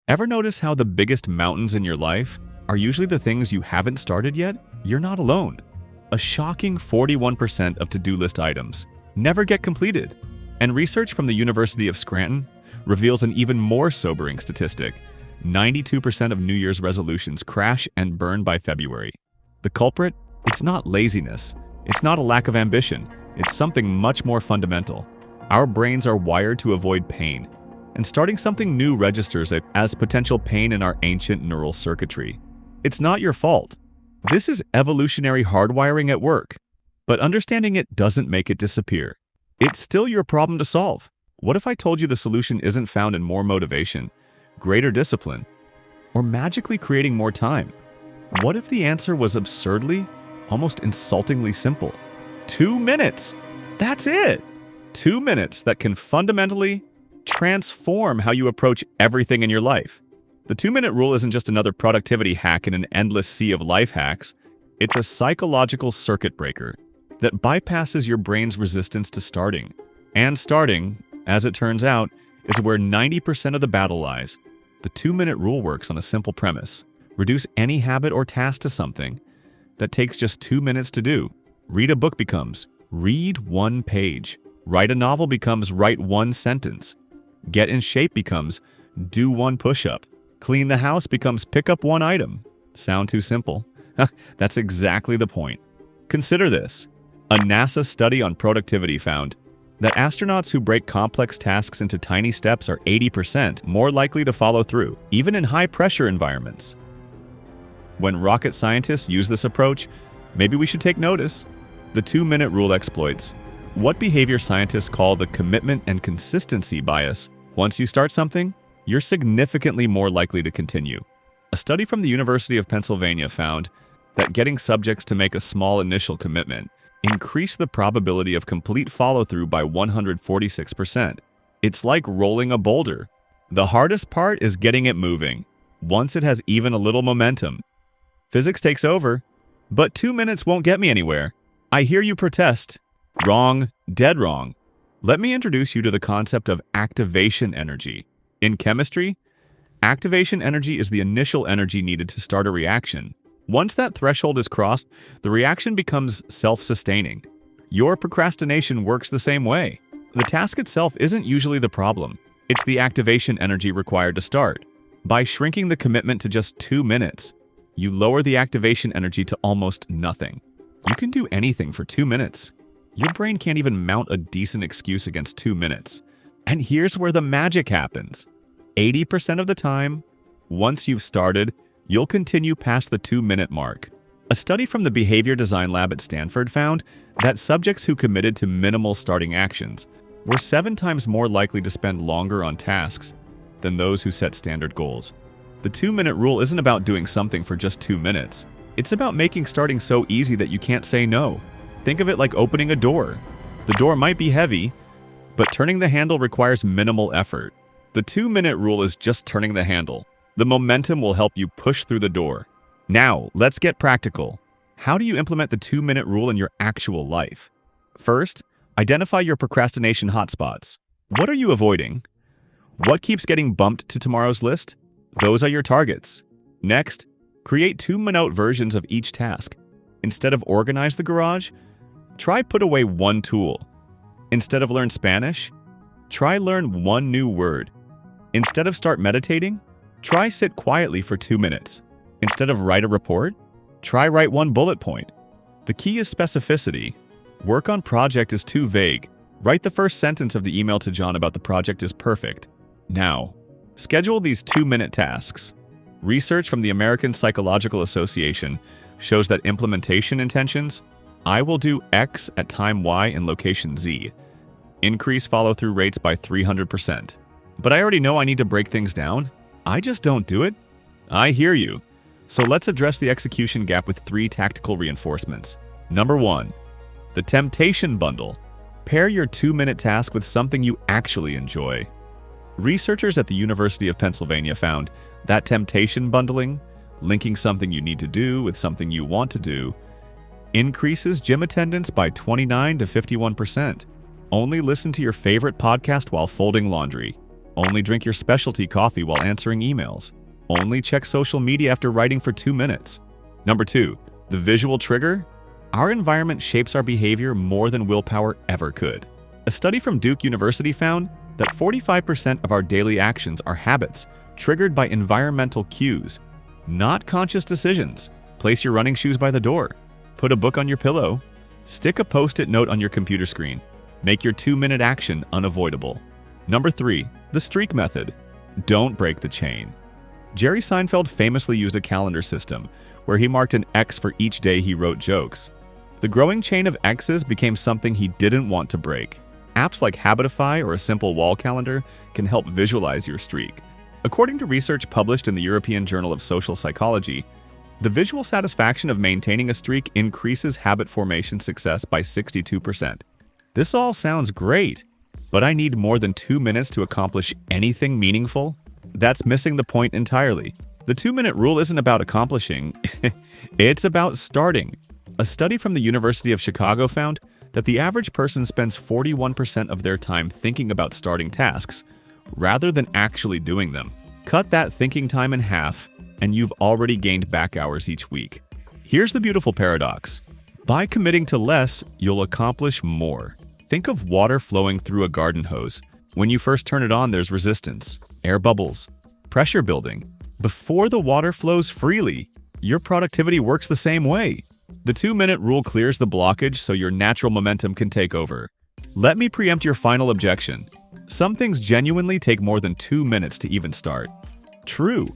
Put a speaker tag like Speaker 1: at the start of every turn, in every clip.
Speaker 1: Ever notice how the biggest mountains in your life are usually the things you haven't started yet? You're not alone. A shocking 41% of to-do list items never get completed. And research from the University of Scranton reveals an even more sobering statistic. 92% of New Year's resolutions crash and burn by February. The culprit? It's not laziness. It's not a lack of ambition. It's something much more fundamental. Our brains are wired to avoid pain, and starting something new registers it as potential pain in our ancient neural circuitry. It's not your fault. This is evolutionary hardwiring at work. But understanding it doesn't make it disappear. It's still your problem to solve. What if I told you the solution isn't found in more motivation, greater discipline, or magically creating more time? What if the answer was absurdly, almost insultingly simple? 2 minutes! That's it! 2 minutes that can fundamentally transform how you approach everything in your life. The 2-minute rule isn't just another productivity hack in an endless sea of life hacks. It's a psychological circuit breaker that bypasses your brain's resistance to starting. And starting, as it turns out, is where 90% of the battle lies. The 2-minute rule works on a simple premise. Reduce any habit or task to something that takes just 2 minutes to do. Read a book becomes read 1 page. Write a novel becomes write 1 sentence. Get in shape becomes do 1 push-up. Clean the house becomes pick up 1 item. Sound too simple? That's exactly the point. Consider this. A NASA study on productivity found that astronauts who break complex tasks into tiny steps are 80% more likely to follow through, even in high-pressure environments. When rocket scientists use this approach, maybe we should take notice. The 2-minute rule exploits what behavior scientists call the commitment and consistency bias. Once you start something, you're significantly more likely to continue. A study from the University of Pennsylvania found that getting subjects to make a small initial commitment increased the probability of complete follow-through by 146%. It's like rolling a boulder. The hardest part is getting it moving. Once it has even a little momentum, physics takes over. But 2 minutes won't get me anywhere. I hear you protest. Wrong, dead wrong. Let me introduce you to the concept of activation energy. In chemistry, activation energy is the initial energy needed to start a reaction. Once that threshold is crossed, the reaction becomes self-sustaining. Your procrastination works the same way. The task itself isn't usually the problem. It's the activation energy required to start. By shrinking the commitment to just 2 minutes, you lower the activation energy to almost nothing. You can do anything for 2 minutes. Your brain can't even mount a decent excuse against 2 minutes. And here's where the magic happens. 80% of the time, once you've started, you'll continue past the 2-minute mark. A study from the Behavior Design Lab at Stanford found that subjects who committed to minimal starting actions were 7 times more likely to spend longer on tasks than those who set standard goals. The 2-minute rule isn't about doing something for just 2 minutes. It's about making starting so easy that you can't say no. Think of it like opening a door. The door might be heavy, but turning the handle requires minimal effort. The 2-minute rule is just turning the handle. The momentum will help you push through the door. Now, let's get practical. How do you implement the 2-minute rule in your actual life? First, identify your procrastination hotspots. What are you avoiding? What keeps getting bumped to tomorrow's list? Those are your targets. Next, create 2-minute versions of each task. Instead of organize the garage, try put away 1 tool. Instead of learn Spanish, try learn 1 new word. Instead of start meditating, try sit quietly for 2 minutes. Instead of write a report, try write 1 bullet point. The key is specificity. Work on project is too vague. Write the first sentence of the email to John about the project is perfect. Now, schedule these 2-minute tasks. Research from the American Psychological Association shows that implementation intentions, I will do X at time Y in location Z, increase follow-through rates by 300%. But I already know I need to break things down. I just don't do it. I hear you. So let's address the execution gap with 3 tactical reinforcements. Number 1, the temptation bundle. Pair your 2-minute task with something you actually enjoy. Researchers at the University of Pennsylvania found that temptation bundling, linking something you need to do with something you want to do, increases gym attendance by 29 to 51%. Only listen to your favorite podcast while folding laundry. Only drink your specialty coffee while answering emails. Only check social media after writing for 2 minutes. Number 2, the visual trigger. Our environment shapes our behavior more than willpower ever could. A study from Duke University found that 45% of our daily actions are habits triggered by environmental cues, not conscious decisions. Place your running shoes by the door. Put a book on your pillow. Stick a post-it note on your computer screen. Make your 2-minute action unavoidable. Number 3, the streak method. Don't break the chain. Jerry Seinfeld famously used a calendar system where he marked an X for each day he wrote jokes. The growing chain of X's became something he didn't want to break. Apps like Habitify or a simple wall calendar can help visualize your streak. According to research published in the European Journal of Social Psychology, the visual satisfaction of maintaining a streak increases habit formation success by 62%. This all sounds great, but I need more than 2 minutes to accomplish anything meaningful? That's missing the point entirely. The 2-minute rule isn't about accomplishing, it's about starting. A study from the University of Chicago found that the average person spends 41% of their time thinking about starting tasks, rather than actually doing them. Cut that thinking time in half, and you've already gained back hours each week. Here's the beautiful paradox. By committing to less, you'll accomplish more. Think of water flowing through a garden hose. When you first turn it on, there's resistance, air bubbles, pressure building. Before the water flows freely, your productivity works the same way. The 2-minute rule clears the blockage so your natural momentum can take over. Let me preempt your final objection. Some things genuinely take more than 2 minutes to even start. True,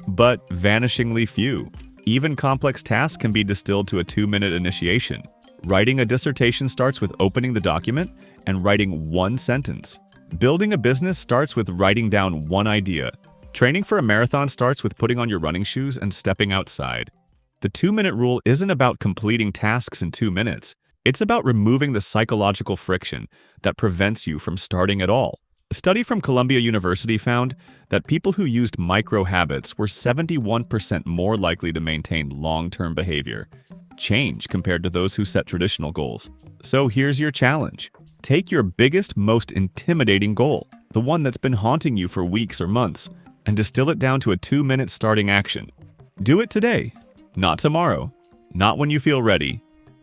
Speaker 1: but vanishingly few. Even complex tasks can be distilled to a 2-minute initiation. Writing a dissertation starts with opening the document and writing 1 sentence. Building a business starts with writing down 1 idea. Training for a marathon starts with putting on your running shoes and stepping outside. The 2-minute rule isn't about completing tasks in 2 minutes. It's about removing the psychological friction that prevents you from starting at all. A study from Columbia University found that people who used micro habits were 71% more likely to maintain long-term behavior change compared to those who set traditional goals. So here's your challenge. Take your biggest, most intimidating goal, the one that's been haunting you for weeks or months, and distill it down to a 2-minute starting action. Do it today, not tomorrow, not when you feel ready,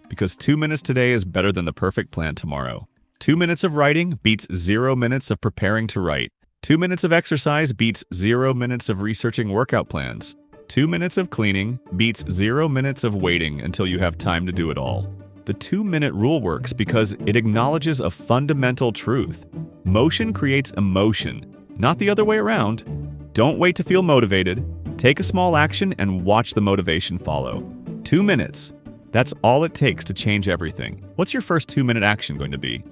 Speaker 1: because 2 minutes today is better than the perfect plan tomorrow. 2 minutes of writing beats 0 minutes of preparing to write. 2 minutes of exercise beats 0 minutes of researching workout plans. 2 minutes of cleaning beats 0 minutes of waiting until you have time to do it all. The 2-minute rule works because it acknowledges a fundamental truth. Motion creates emotion, not the other way around. Don't wait to feel motivated. Take a small action and watch the motivation follow. 2 minutes. That's all it takes to change everything. What's your first 2-minute action going to be?